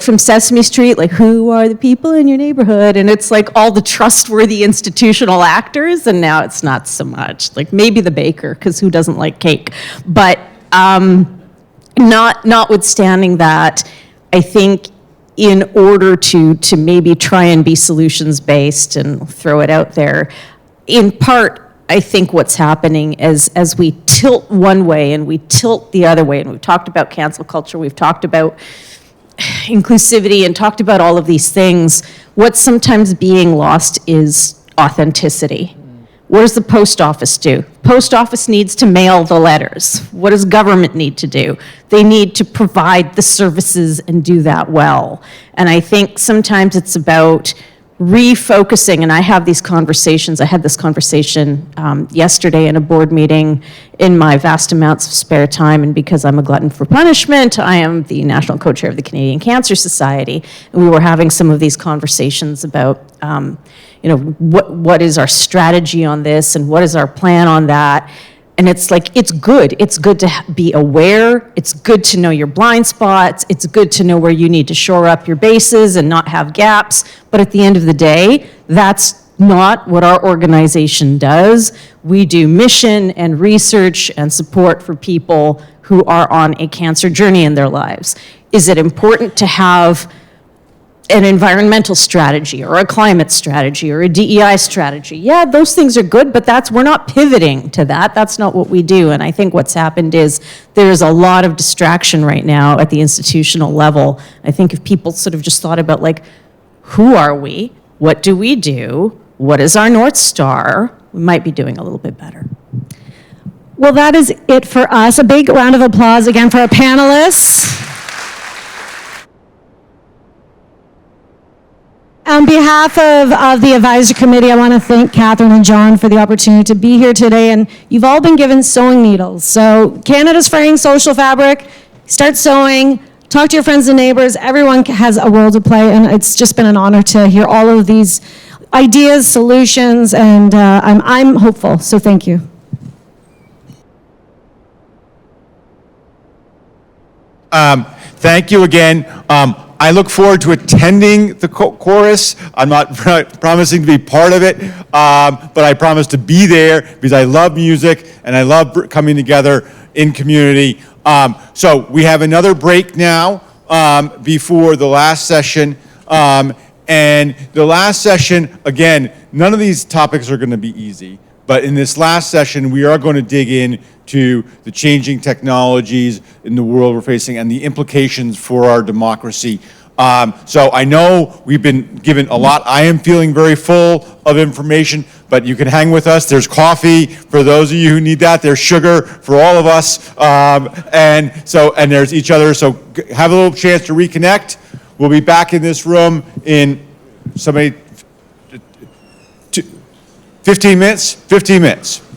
from Sesame Street, who are the people in your neighborhood? And it's all the trustworthy institutional actors, and now it's not so much. Maybe the baker, because who doesn't like cake? But notwithstanding that, I think in order to maybe try and be solutions-based and throw it out there, in part, I think what's happening is as we tilt one way and we tilt the other way, and we've talked about cancel culture, we've talked about inclusivity and talked about all of these things, what's sometimes being lost is authenticity. What does the post office do? Post office needs to mail the letters. What does government need to do? They need to provide the services and do that well. And I think sometimes it's about refocusing, and I have these conversations. I had this conversation yesterday in a board meeting in my vast amounts of spare time, and because I'm a glutton for punishment, I am the national co-chair of the Canadian Cancer Society, and we were having some of these conversations about what is our strategy on this and what is our plan on that. And it's like, it's good to be aware, it's good to know your blind spots, it's good to know where you need to shore up your bases and not have gaps, but at the end of the day, that's not what our organization does. We do mission and research and support for people who are on a cancer journey in their lives. Is it important to have an environmental strategy or a climate strategy or a DEI strategy? Yeah, those things are good, but we're not pivoting to that. That's not what we do. And I think what's happened is there's a lot of distraction right now at the institutional level. I think if people sort of just thought about, like, who are we? What do we do? What is our North Star? We might be doing a little bit better. Well, that is it for us. A big round of applause again for our panelists. On behalf of the advisory committee, I want to thank Katherine and John for the opportunity to be here today, and you've all been given sewing needles. So Canada's Fraying Social Fabric, start sewing, talk to your friends and neighbors. Everyone has a role to play, and it's just been an honor to hear all of these ideas, solutions, and I'm hopeful, so thank you. Thank you again. I look forward to attending the chorus. I'm not promising to be part of it, but I promise to be there because I love music and I love coming together in community. So we have another break now before the last session. And the last session, again, none of these topics are going to be easy. But in this last session, we are going to dig into the changing technologies in the world we're facing and the implications for our democracy. So I know we've been given a lot. I am feeling very full of information, but you can hang with us. There's coffee for those of you who need that. There's sugar for all of us. And there's each other. So have a little chance to reconnect. We'll be back in this room in 15 minutes.